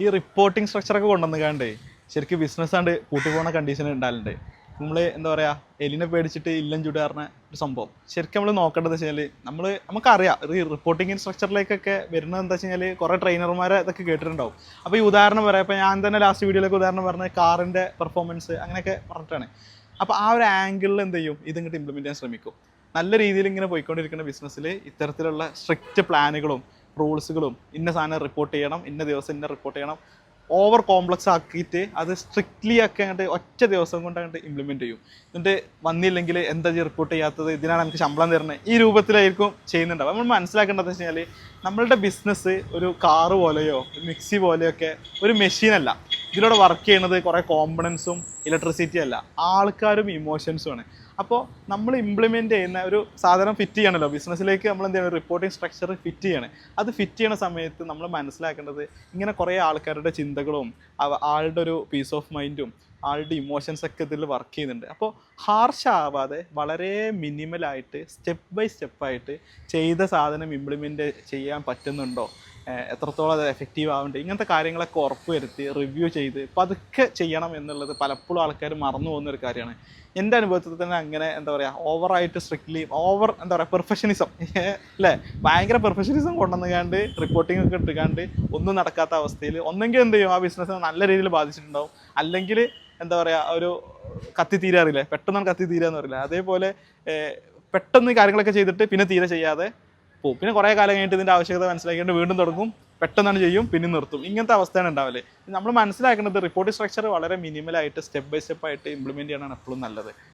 ഈ റിപ്പോർട്ടിംഗ് സ്ട്രക്ചറൊക്കെ കൊണ്ടുവന്നുകാണ്ട് ശരിക്കും ബിസിനസ് ആണ്ട് കൂട്ടിപ്പോകുന്ന കണ്ടീഷൻ ഉണ്ടാകലുണ്ട്. നമ്മൾ എന്താ പറയുക, എലിനെ പേടിച്ചിട്ട് ഇല്ലം ചുടാറുന്ന ഒരു സംഭവം. ശരിക്കും നമ്മൾ നോക്കേണ്ടത് വെച്ച് കഴിഞ്ഞാൽ നമുക്കറിയാം ഈ റിപ്പോർട്ടിംഗ് സ്ട്രക്ചറിലേക്കൊക്കെ വരുന്നത് എന്താ വെച്ച് കഴിഞ്ഞാൽ കുറേ ട്രെയിനർമാരെ ഇതൊക്കെ കേട്ടിട്ടുണ്ടാവും. അപ്പോൾ ഈ ഉദാഹരണം പറയാം, ഇപ്പോൾ ഞാൻ തന്നെ ലാസ്റ്റ് വീഡിയോയിലൊക്കെ ഉദാഹരണം പറഞ്ഞ കാറിൻ്റെ പെർഫോമൻസ് അങ്ങനെയൊക്കെ പറഞ്ഞിട്ടാണ്. അപ്പോൾ ആ ഒരു ആംഗിളിൽ എന്ത് ചെയ്യും, ഇതിങ്ങോട്ട് ഇംപ്ലിമെൻറ്റ് ചെയ്യാൻ ശ്രമിക്കും. നല്ല രീതിയിൽ ഇങ്ങനെ പോയിക്കൊണ്ടിരിക്കുന്ന ബിസിനസ്സിൽ ഇത്തരത്തിലുള്ള സ്ട്രിക്റ്റ് പ്ലാനുകളും റൂൾസുകളും, ഇന്ന സാധനം റിപ്പോർട്ട് ചെയ്യണം, ഇന്ന ദിവസം ഇന്ന റിപ്പോർട്ട് ചെയ്യണം, ഓവർ കോംപ്ലക്സ് ആക്കിയിട്ട് അത് സ്ട്രിക്ട്ലി ഒക്കെ അങ്ങോട്ട് ഒറ്റ ദിവസം കൊണ്ട് അങ്ങോട്ട് ഇംപ്ലിമെൻറ്റ് ചെയ്യും. എന്നിട്ട് വന്നില്ലെങ്കിൽ എന്താ റിപ്പോർട്ട് ചെയ്യാത്തത്, ഇതിനാണ് എനിക്ക് ശമ്പളം തരുന്നത്, ഈ രൂപത്തിലായിരിക്കും ചെയ്യുന്നുണ്ടാവും. നമ്മൾ മനസ്സിലാക്കേണ്ടത് വെച്ച് കഴിഞ്ഞാൽ നമ്മളുടെ ബിസിനസ് ഒരു കാറ് പോലെയോ മിക്സി പോലെയൊക്കെ ഒരു മെഷീനല്ല. ഇതിലൂടെ വർക്ക് ചെയ്യുന്നത് കുറേ കോമ്പണൻസും ഇലക്ട്രിസിറ്റി അല്ല, ആൾക്കാരും ഇമോഷൻസും ആണ്. അപ്പോൾ നമ്മൾ ഇംപ്ലിമെൻറ്റ് ചെയ്യുന്ന ഒരു സാധനം ഫിറ്റ് ചെയ്യണമല്ലോ ബിസിനസ്സിലേക്ക്, നമ്മൾ എന്ത് ചെയ്യണം, റിപ്പോർട്ടിംഗ് സ്ട്രക്ചർ ഫിറ്റ് ചെയ്യണം. അത് ഫിറ്റ് ചെയ്യണ സമയത്ത് നമ്മൾ മനസ്സിലാക്കേണ്ടത് ഇങ്ങനെ കുറേ ആൾക്കാരുടെ ചിന്തകളും ആളുടെ ഒരു പീസ് ഓഫ് മൈൻഡും ആളുടെ ഇമോഷൻസൊക്കെ ഇതിൽ വർക്ക് ചെയ്യുന്നുണ്ട്. അപ്പോൾ ഹാർഷ് ആവാതെ വളരെ മിനിമലായിട്ട് സ്റ്റെപ്പ് ബൈ സ്റ്റെപ്പായിട്ട് ചെയ്ത സാധനം ഇംപ്ലിമെൻറ്റ് ചെയ്യാൻ പറ്റുന്നുണ്ടോ, എത്രത്തോളം അത് എഫക്റ്റീവ് ആവുന്നുണ്ട്, ഇങ്ങനത്തെ കാര്യങ്ങളൊക്കെ ഉറപ്പ് വരുത്തി റിവ്യൂ ചെയ്ത് പതുക്കെ ചെയ്യണം എന്നുള്ളത് പലപ്പോഴും ആൾക്കാർ മറന്നു പോകുന്നൊരു കാര്യമാണ്. എൻ്റെ അനുഭവത്തിൽ തന്നെ അങ്ങനെ എന്താ പറയുക, ഓവറായിട്ട് സ്ട്രിക്ട്ലി എന്താ പറയുക പെർഫെക്ഷനിസം അല്ലേ, ഭയങ്കര പെർഫെക്ഷനിസം കൊണ്ടുവന്നുകാണ്ട് റിപ്പോർട്ടിംഗ് ഒക്കെ ഇട്ടുകാണ്ട് ഒന്നും നടക്കാത്ത അവസ്ഥയിൽ ഒന്നെങ്കിൽ എന്ത് ചെയ്യും, ആ ബിസിനസ്സിനെ നല്ല രീതിയിൽ ബാധിച്ചിട്ടുണ്ടാവും. അല്ലെങ്കിൽ എന്താ പറയുക, ഒരു കത്തി തീരാറില്ലേ, പെട്ടെന്നാണ് കത്തി തീരാന്ന് പറയില്ല, അതേപോലെ പെട്ടെന്ന് കാര്യങ്ങളൊക്കെ ചെയ്തിട്ട് പിന്നെ തീരെ ചെയ്യാതെ പോകും. പിന്നെ കുറേ കാലം കഴിഞ്ഞിട്ട് ഇതിൻ്റെ ആവശ്യകത മനസ്സിലാക്കിയിട്ട് വീണ്ടും തുടങ്ങും, പെട്ടെന്നാണ് ചെയ്യും, പിന്നെ നിർത്തും. ഇങ്ങനത്തെ അവസ്ഥയാണ് ഉണ്ടാവില്ലേ. നമ്മൾ മനസ്സിലാക്കേണ്ടത് റിപ്പോർട്ടിംഗ് സ്ട്രക്ചർ വളരെ മിനിമലായിട്ട് സ്റ്റെപ്പ് ബൈ സ്റ്റെപ്പ് ആയിട്ട് ഇംപ്ലിമെൻറ്റ് ചെയ്യാനാണ് എപ്പോഴും നല്ലത്.